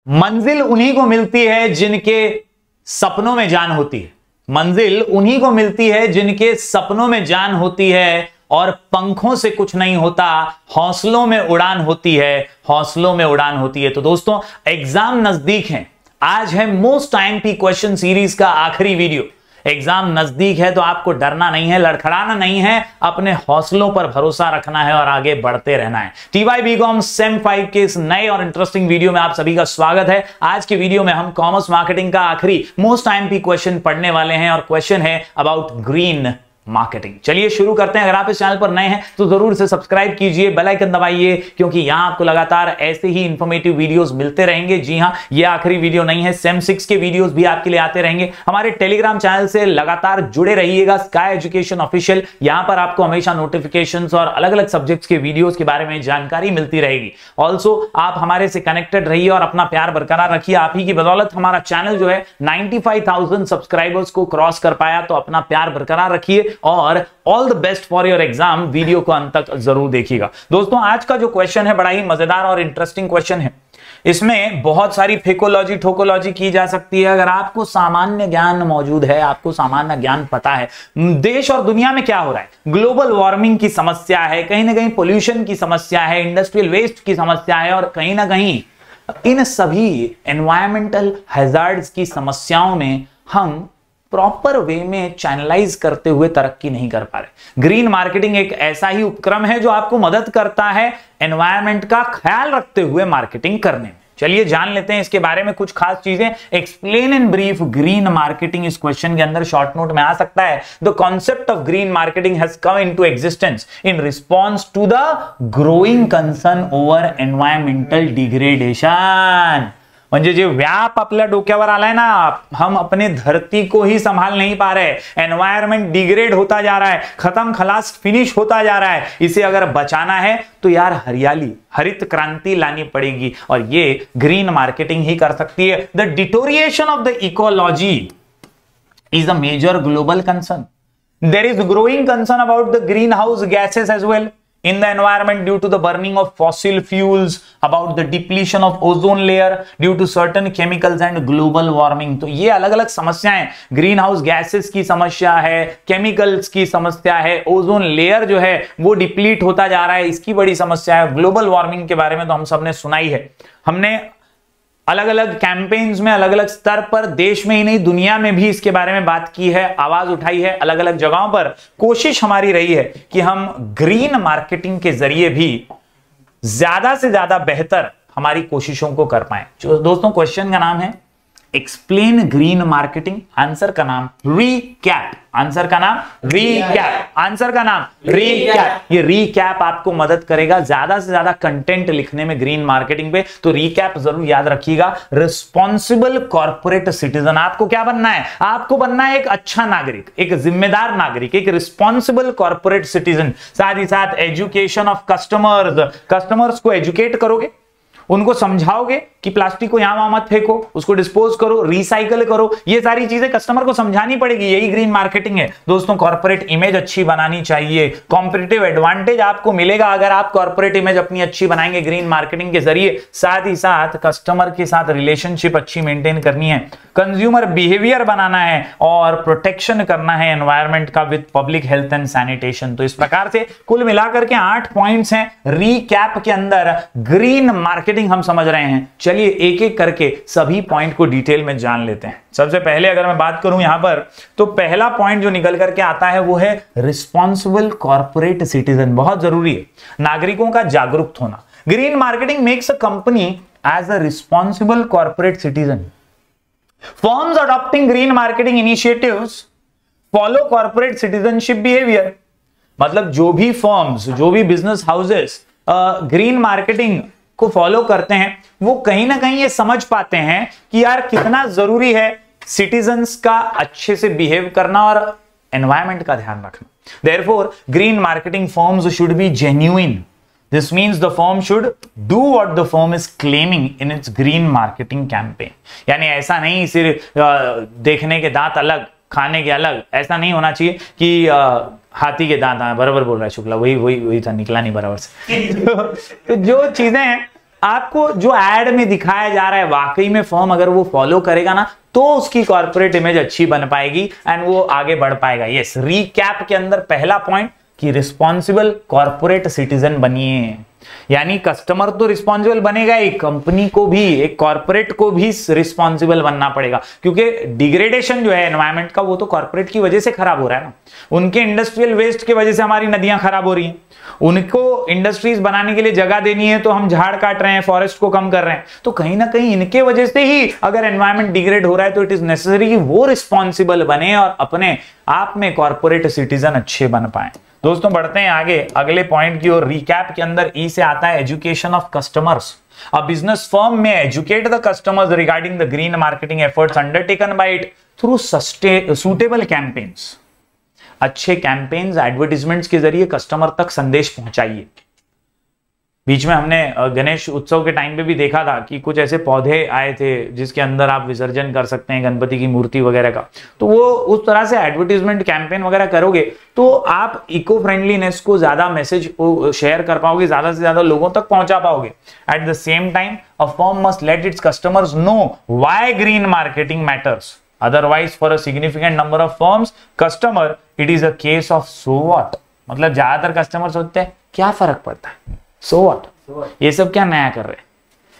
मंजिल उन्हीं को मिलती है जिनके सपनों में जान होती है। मंजिल उन्हीं को मिलती है जिनके सपनों में जान होती है, और पंखों से कुछ नहीं होता, हौसलों में उड़ान होती है, हौसलों में उड़ान होती है। तो दोस्तों एग्जाम नजदीक है, आज है मोस्ट आईएमपी क्वेश्चन सीरीज का आखिरी वीडियो। एग्जाम नजदीक है तो आपको डरना नहीं है, लड़खड़ाना नहीं है, अपने हौसलों पर भरोसा रखना है और आगे बढ़ते रहना है। टीवाई बीकॉम सेम 5 के इस नए और इंटरेस्टिंग वीडियो में आप सभी का स्वागत है। आज के वीडियो में हम कॉमर्स मार्केटिंग का आखिरी मोस्ट आईएमपी क्वेश्चन पढ़ने वाले हैं और क्वेश्चन है अबाउट ग्रीन मार्केटिंग। चलिए शुरू करते हैं। अगर आप इस चैनल पर नए हैं तो जरूर से सब्सक्राइब कीजिए, बेल आइकन दबाइए, क्योंकि यहां आपको लगातार ऐसे ही इंफॉर्मेटिव वीडियोस मिलते रहेंगे। जी हां, ये आखिरी वीडियो नहीं है, सेम 6 के वीडियोस भी आपके लिए आते रहेंगे। हमारे टेलीग्राम चैनल से लगातार जुड़े रहिएगा, स्काई एजुकेशन ऑफिशियल। यहां पर आपको हमेशा नोटिफिकेशंस और अलग अलग सब्जेक्ट्स के वीडियोस के बारे में जानकारी मिलती रहेगी। ऑल्सो आप हमारे से कनेक्टेड रहिए और अपना प्यार बरकरार रखिए। आप ही की बदौलत हमारा चैनल जो है 95,000 सब्सक्राइबर्स को क्रॉस कर पाया, तो अपना प्यार बरकरार रखिए और all the best for your exam. Video को अंत तक जरूर देखिएगा। दोस्तों आज का जो क्वेश्चन है बड़ा ही मजेदार और इंटरेस्टिंग क्वेश्चन है। इसमें बहुत सारी फेकोलॉजी ठोकोलॉजी की जा सकती है। अगर आपको सामान्य ज्ञान मौजूद है, आपको सामान्य ज्ञान पता है देश और दुनिया में क्या हो रहा है, ग्लोबल वार्मिंग की समस्या है, कहीं ना कहीं पोल्यूशन की समस्या है, इंडस्ट्रियल वेस्ट की समस्या है, और कहीं ना कहीं इन सभी एनवायरमेंटल हैजार्ड्स की समस्याओं में हम प्रॉपर वे में चैनलाइज करते हुए तरक्की नहीं कर पा रहे। ग्रीन मार्केटिंग एक ऐसा ही उपक्रम है जो आपको मदद करता है एनवायरनमेंट का ख्याल रखते हुए मार्केटिंग करने में। चलिए जान लेते हैं इसके बारे में कुछ खास चीजें। Explain in brief green marketing इस क्वेश्चन के अंदर शॉर्ट नोट में आ सकता है। The concept of green marketing has come into existence in response to the growing concern over environmental degradation. म्हणजे जे व्याप आपल्या डोक्यावर आलाय ना, हम अपने धरती को ही संभाल नहीं पा रहे, एनवायरमेंट डिग्रेड होता जा रहा है, खत्म खलास फिनिश होता जा रहा है। इसे अगर बचाना है तो यार हरियाली, हरित क्रांति लानी पड़ेगी, और ये ग्रीन मार्केटिंग ही कर सकती है। The deterioration of the ecology is a major global concern. There is growing concern about the greenhouse gases as well in the environment due to the burning of fossil fuels, about the depletion of ozone layer due to certain chemicals and global warming. तो ये अलग अलग समस्याएं, green house gases की समस्या है, chemicals की समस्या है, ओजोन लेयर जो है वो डिप्लीट होता जा रहा है, इसकी बड़ी समस्या है। ग्लोबल वार्मिंग के बारे में तो हम सबने सुना ही है। हमने अलग अलग कैंपेन्स में अलग अलग स्तर पर देश में ही नहीं दुनिया में भी इसके बारे में बात की है, आवाज उठाई है। अलग अलग जगहों पर कोशिश हमारी रही है कि हम ग्रीन मार्केटिंग के जरिए भी ज्यादा से ज्यादा बेहतर हमारी कोशिशों को कर पाए। दोस्तों क्वेश्चन का नाम है एक्सप्लेन ग्रीन मार्केटिंग, आंसर का नाम रीकैप, आंसर का नाम रीकैप, आंसर का नाम रीकैप। ये रीकैप आपको मदद करेगा ज्यादा से ज्यादा कंटेंट लिखने में ग्रीन मार्केटिंग पे। तो रीकैप जरूर याद रखिएगा। रिस्पॉन्सिबल कॉर्पोरेट सिटीजन, आपको क्या बनना है? आपको बनना है एक अच्छा नागरिक, एक जिम्मेदार नागरिक, एक रिस्पॉन्सिबल कॉर्पोरेट सिटीजन। साथ ही साथ एजुकेशन ऑफ कस्टमर्स, कस्टमर्स को एजुकेट करोगे, उनको समझाओगे कि प्लास्टिक को यहां वहां मत फेंको, उसको डिस्पोज करो, रिसाइकल करो। ये सारी चीजें कस्टमर को समझानी पड़ेगी, यही ग्रीन मार्केटिंग है। दोस्तों कॉर्पोरेट इमेज अच्छी बनानी चाहिए, कॉम्पिटिटिव एडवांटेज आपको मिलेगा अगर आप कॉर्पोरेट इमेज अपनी अच्छी बनाएंगे ग्रीन मार्केटिंग के जरिए। साथ ही साथ कस्टमर के साथ रिलेशनशिप अच्छी मेंटेन करनी है, कंज्यूमर बिहेवियर बनाना है और प्रोटेक्शन करना है एनवायरमेंट का with public health and sanitation. तो इस प्रकार से कुल मिलाकर के 8 पॉइंट्स हैं रीकैप के अंदर ग्रीन मार्केटिंग हम समझ रहे हैं। चलिए एक एक करके सभी पॉइंट को डिटेल में जान लेते हैं। सबसे पहले अगर मैं बात करूं यहां पर, तो पहला पॉइंट जो निकल करके आता है वो है रिस्पॉन्सिबल कॉर्पोरेट सिटीजन। बहुत जरूरी है नागरिकों का जागरूक होना। Green marketing makes a company as a responsible corporate citizen. Firms adopting green marketing initiatives follow corporate citizenship behaviour. मतलब जो भी फर्म्स, जो भी बिजनेस हाउसेस ग्रीन मार्केटिंग को फॉलो करते हैं वो कहीं ना कहीं ये समझ पाते हैं कि यार कितना जरूरी है सिटीजन्स का अच्छे से बिहेव करना और एनवायरमेंट का ध्यान रखना। Therefore green marketing firms should be genuine. This means the firm should do what the firm is claiming in its green marketing campaign. यानी ऐसा नहीं सिर्फ देखने के दांत अलग खाने के अलग, ऐसा नहीं होना चाहिए कि हाथी के दांत, बराबर बोल रहा है शुक्ला, वही था, निकला नहीं बराबर से। तो जो चीजें हैं आपको जो एड में दिखाया जा रहा है वाकई में फर्म अगर वो फॉलो करेगा ना तो उसकी कॉर्पोरेट इमेज अच्छी बन पाएगी एंड वो आगे बढ़ पाएगा। यस, रीकैप के अंदर पहला पॉइंट कि रिस्पॉन्सिबल कॉर्पोरेट सिटीजन बनिए, यानी कस्टमर तो रिस्पॉन्सिबल बनेगा ही, कंपनी को भी, एक कॉर्पोरेट को भी रिस्पॉन्सिबल बनना पड़ेगा, क्योंकि डिग्रेडेशन जो है एनवायरमेंट का वो तो कॉर्पोरेट की वजह से खराब हो रहा है ना। उनके इंडस्ट्रियल वेस्ट की वजह से हमारी नदियां खराब हो रही हैं, उनको इंडस्ट्रीज बनाने के लिए जगह देनी है तो हम झाड़ काट रहे हैं, फॉरेस्ट को कम कर रहे हैं, तो कहीं ना कहीं इनके वजह से ही अगर एनवायरमेंट डिग्रेड हो रहा है तो इट इज नेसेसरी कि वो रिस्पॉन्सिबल बने और अपने आप में कॉर्पोरेट सिटीजन अच्छे बन पाए। दोस्तों बढ़ते हैं आगे अगले पॉइंट की ओर। रिकैप के अंदर ई से आता है education of customers. A business firm में educate the customers regarding the green marketing efforts undertaken by it through suitable campaigns. अच्छे कैंपेन्स, एडवर्टीजमेंट्स के जरिए कस्टमर तक संदेश पहुंचाइए। बीच में हमने गणेश उत्सव के टाइम पे भी देखा था कि कुछ ऐसे पौधे आए थे जिसके अंदर आप विसर्जन कर सकते हैं गणपति की मूर्ति वगैरह का, तो वो उस तरह से एडवर्टीजमेंट कैंपेन वगैरह करोगे तो आप इको फ्रेंडलीनेस को ज्यादा मैसेज शेयर कर पाओगे, ज्यादा से ज्यादा लोगों तक पहुंचा पाओगे। At the same time a firm must late its customers know why green marketing matters, otherwise for a significant number of firms customer it is a case of so what। मतलब ज्यादातर कस्टमर सोचते हैं क्या फर्क पड़ता है, so what, ये सब क्या नया कर रहे हैं,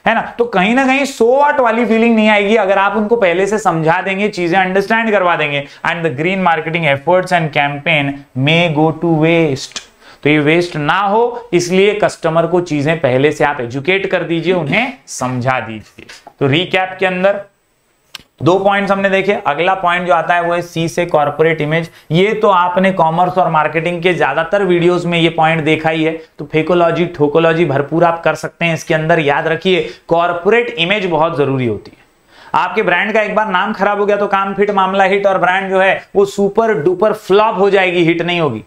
है ना। तो कहीं ना कहीं so what वाली फीलिंग नहीं आएगी अगर आप उनको पहले से समझा देंगे, चीजें अंडरस्टैंड करवा देंगे। And the green marketing efforts and campaign may go to waste, तो ये वेस्ट ना हो इसलिए कस्टमर को चीजें पहले से आप एजुकेट कर दीजिए, उन्हें समझा दीजिए। तो रीकैप के अंदर 2 पॉइंट्स हमने देखे। अगला पॉइंट जो आता है वो है सी से कॉर्पोरेट इमेज। ये तो आपने कॉमर्स और मार्केटिंग के ज्यादातर वीडियोस में ये पॉइंट देखा ही है, तो फेकोलॉजी ठोकोलॉजी भरपूर आप कर सकते हैं इसके अंदर। याद रखिए कॉर्पोरेट इमेज बहुत जरूरी होती है। आपके ब्रांड का एक बार नाम खराब हो गया तो काम फिट, मामला हिट, और ब्रांड जो है वो सुपर डुपर फ्लॉप हो जाएगी, हिट नहीं होगी।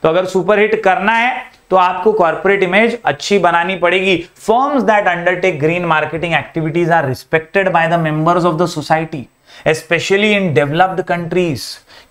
तो अगर सुपर हिट करना है तो आपको कॉर्पोरेट इमेज अच्छी बनानी पड़ेगी। Firms that undertake green marketing activities are respected by the members of the society, specially in developed countries,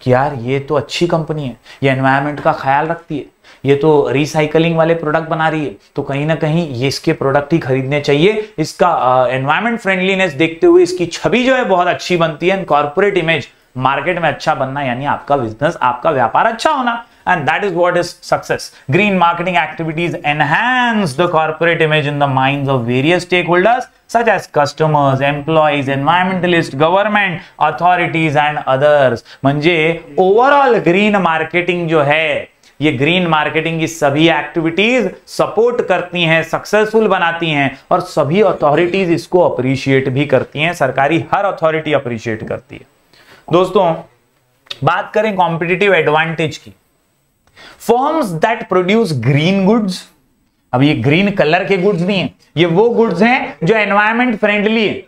कि यार ये तो अच्छी कंपनी है, ये एनवायरनमेंट का ख्याल रखती है, ये तो रिसाइकलिंग वाले प्रोडक्ट बना रही है, तो कहीं ना कहीं ये इसके प्रोडक्ट ही खरीदने चाहिए। इसका एनवायरनमेंट फ्रेंडलीनेस देखते हुए इसकी छवि जो है बहुत अच्छी बनती है। कॉर्पोरेट इमेज मार्केट में अच्छा बनना यानी आपका बिजनेस, आपका व्यापार अच्छा होना, and that is what is success. Green marketing activities enhance the corporate image in the minds of various stakeholders such as customers, employees, environmentalists, government authorities and others। म्हणजे ओवरऑल ग्रीन मार्केटिंग जो है, ये green marketing की सभी activities support करती हैं, successful बनाती हैं, और सभी अथॉरिटीज इसको अप्रिशिएट भी करती हैं। सरकारी हर अथॉरिटी अप्रिशिएट करती है। दोस्तों बात करें कॉम्पिटिटिव एडवांटेज की, firms that produce green goods, अब ये ग्रीन कलर के गुड्स नहीं है, ये वो गुड्स हैं जो एनवायरमेंट फ्रेंडली है,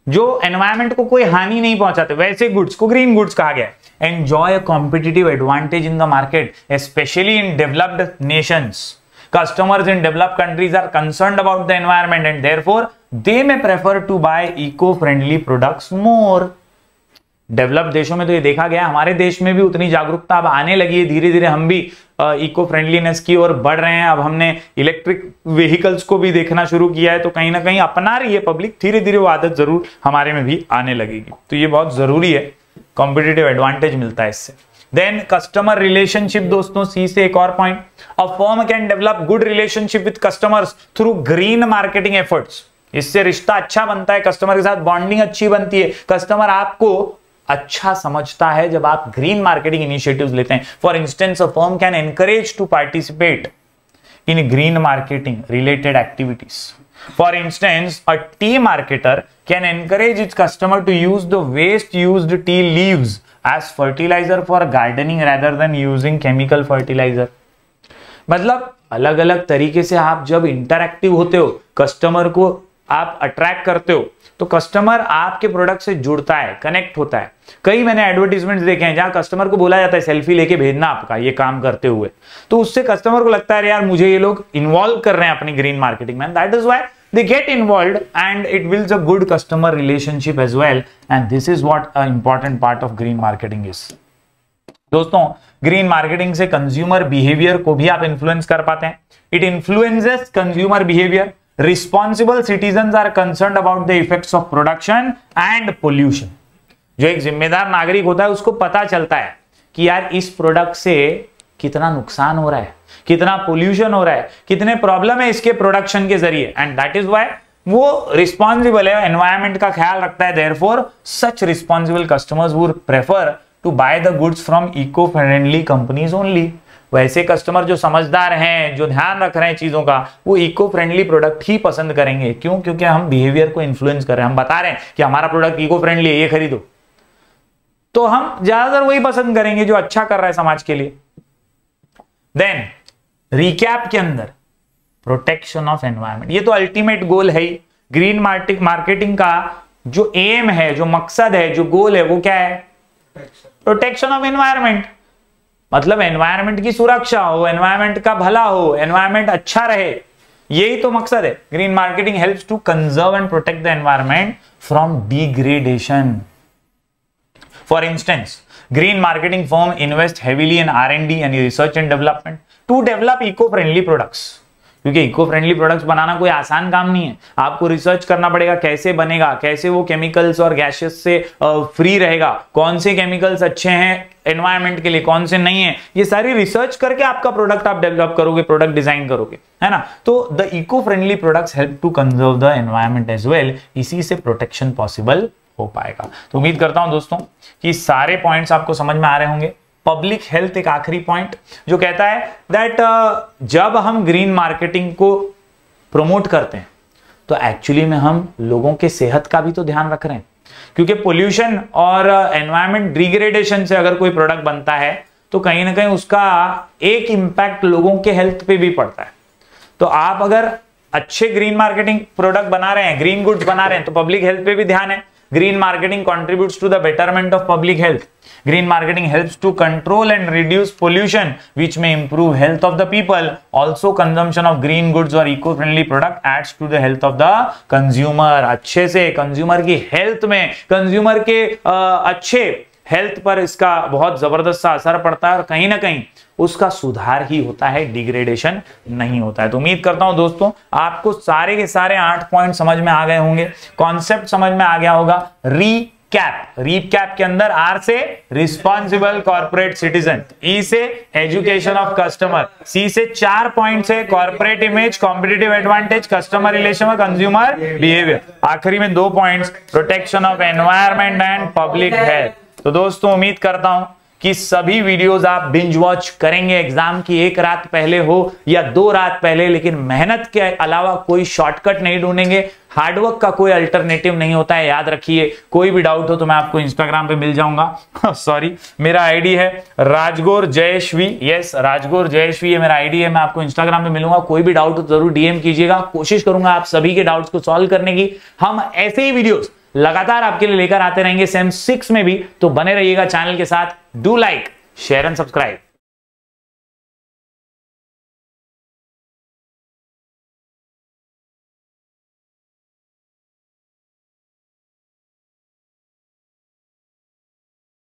जो एनवायरमेंट को कोई हानि नहीं पहुंचाते, वैसे गुड्स को ग्रीन गुड्स कहा गया है। Enjoy a competitive advantage in the market specially in developed Nations. Customers in developed countries are concerned about the environment and therefore they may prefer to buy eco-friendly products more। Developed देशों में तो ये देखा गया, हमारे देश में भी उतनी जागरूकता अब आने लगी है, धीरे धीरे हम भी इको फ्रेंडलीनेस की ओर बढ़ रहे हैं। अब हमने इलेक्ट्रिक व्हीकल्स को भी देखना शुरू किया है, तो कहीं ना कहीं अपना रही है पब्लिक, धीरे धीरे वो आदत जरूर हमारे में भी आने लगेगी। तो ये बहुत जरूरी है, कॉम्पिटिटिव एडवांटेज मिलता है इससे। देन कस्टमर रिलेशनशिप, दोस्तों सी से एक और point, a firm can develop good relationship with customers through green marketing efforts. इससे रिश्ता अच्छा बनता है, कस्टमर के साथ बॉन्डिंग अच्छी बनती है, कस्टमर आपको अच्छा समझता है जब आप ग्रीन मार्केटिंग इनिशिएटिव्स लेते हैं। For instance a firm can encourage to participate in green marketing related activities. For instance a tea marketer can encourage its customer to use the waste used tea leaves as fertiliser for gardening rather than using chemical fertiliser. मतलब अलग अलग तरीके से आप जब interactive होते हो, customer को आप अट्रैक्ट करते हो, तो कस्टमर आपके प्रोडक्ट से जुड़ता है, कनेक्ट होता है। कई मैंने एडवर्टीजमेंट्स देखे हैं जहां कस्टमर को बोला जाता है सेल्फी लेके भेजना आपका ये काम करते हुए, तो उससे कस्टमर को लगता है यार मुझे ये लोग इन्वॉल्व कर रहे हैं अपनी ग्रीन मार्केटिंग में। That is why they get involved and it builds a good customer relationship as well, and this is what an important part of green marketing is। दोस्तों ग्रीन मार्केटिंग से consumer behaviour को भी आप influence कर पाते हैं। It influences consumer behaviour responsible citizen are concern about the effects of production and pollution. जो एक जिम्मेदार नागरिक होता है उसको पता चलता है कि यार इस प्रोडक्ट से कितना नुकसान हो रहा है, कितना पोल्यूशन हो रहा है, कितने प्रॉब्लम है इसके प्रोडक्शन के जरिए, एंड दैट इज व्हाई वो रिस्पॉन्सिबल है, एनवायरमेंट का ख्याल रखता है। Therefore such responsible customers would prefer to buy the goods from eco friendly companies only. वैसे कस्टमर जो समझदार हैं, जो ध्यान रख रहे हैं चीजों का, वो इको फ्रेंडली प्रोडक्ट ही पसंद करेंगे। क्यों? क्योंकि हम बिहेवियर को इन्फ्लुएंस कर रहे हैं, हम बता रहे हैं कि हमारा प्रोडक्ट इको फ्रेंडली है, ये खरीदो, तो हम ज्यादातर वही पसंद करेंगे जो अच्छा कर रहा है समाज के लिए। देन रिकैप के अंदर प्रोटेक्शन ऑफ एनवायरमेंट, ये तो अल्टीमेट गोल है ही। ग्रीन मार्केटिंग का जो एम है, जो मकसद है, जो गोल है, वो क्या है? Protection of environment. मतलब एनवायरमेंट की सुरक्षा हो, एनवायरमेंट का भला हो, एनवायरमेंट अच्छा रहे, यही तो मकसद है। Green marketing helps to conserve and protect the environment from degradation. For instance, green marketing firm invest heavily in R&D and research and development to develop eco-friendly products. क्योंकि इको फ्रेंडली प्रोडक्ट्स बनाना कोई आसान काम नहीं है। आपको research करना पड़ेगा कैसे बनेगा, कैसे वो केमिकल्स और गैसेस से फ्री रहेगा, कौन से केमिकल्स अच्छे हैं एनवायरमेंट के लिए, कौन से नहीं है, ये सारी रिसर्च करके आपका प्रोडक्ट आप डेवलप करोगे, प्रोडक्ट डिजाइन करोगे, है ना। तो the eco friendly products help to conserve the environment as well. इसी से प्रोटेक्शन पॉसिबल हो पाएगा। तो उम्मीद करता हूं दोस्तों कि सारे पॉइंट्स आपको समझ में आ रहे होंगे। पब्लिक हेल्थ एक आखिरी पॉइंट जो कहता है दैट जब हम ग्रीन मार्केटिंग को प्रमोट करते हैं तो एक्चुअली में हम लोगों के सेहत का भी तो ध्यान रख रहे हैं, क्योंकि पोल्यूशन और एनवायरमेंट डिग्रेडेशन से अगर कोई प्रोडक्ट बनता है तो कहीं ना कहीं उसका एक इंपैक्ट लोगों के हेल्थ पे भी पड़ता है। तो आप अगर अच्छे ग्रीन मार्केटिंग प्रोडक्ट बना रहे हैं, ग्रीन गुड्स बना रहे हैं, तो पब्लिक हेल्थ पे भी ध्यान है। Green marketing contributes to the betterment of public health. Green marketing helps to control and reduce pollution, which may improve health of the people. Also, consumption of green goods or eco-friendly product adds to the health of the consumer. अच्छे से consumer की health में, consumer के अच्छे health पर इसका बहुत जबरदस्त सा असर पड़ता है और कहीं ना कहीं उसका सुधार ही होता है, डिग्रेडेशन नहीं होता है। तो उम्मीद करता हूं दोस्तों आपको सारे के सारे 8 पॉइंट समझ में आ गए होंगे, कॉन्सेप्ट समझ में आ गया होगा। रीकैप के अंदर आर से रिस्पॉन्सिबल कॉर्पोरेट सिटीजन, ई से एजुकेशन ऑफ कस्टमर, सी से 4 पॉइंट से corporate image, competitive advantage, customer relation और कंज्यूमर बिहेवियर, आखिरी में 2 points protection of environment and public health. तो दोस्तों उम्मीद करता हूं कि सभी वीडियोस आप बिंज वॉच करेंगे, एग्जाम की 1 रात पहले हो या 2 रात पहले, लेकिन मेहनत के अलावा कोई शॉर्टकट नहीं ढूंढेंगे, हार्डवर्क का कोई अल्टरनेटिव नहीं होता है, याद रखिए। कोई भी डाउट हो तो मैं आपको इंस्टाग्राम पे मिल जाऊंगा सॉरी, मेरा आईडी है राजगौर जयश्वी, यस राजगौर जयश्वी है मेरा आईडी है, मैं आपको इंस्टाग्राम पे मिलूंगा। कोई भी डाउट हो तो जरूर डीएम कीजिएगा, कोशिश करूंगा आप सभी के डाउट्स को सॉल्व करने की। हम ऐसे ही वीडियोस लगातार आपके लिए लेकर आते रहेंगे सेम 6 में भी, तो बने रहिएगा चैनल के साथ। Do like, share and subscribe.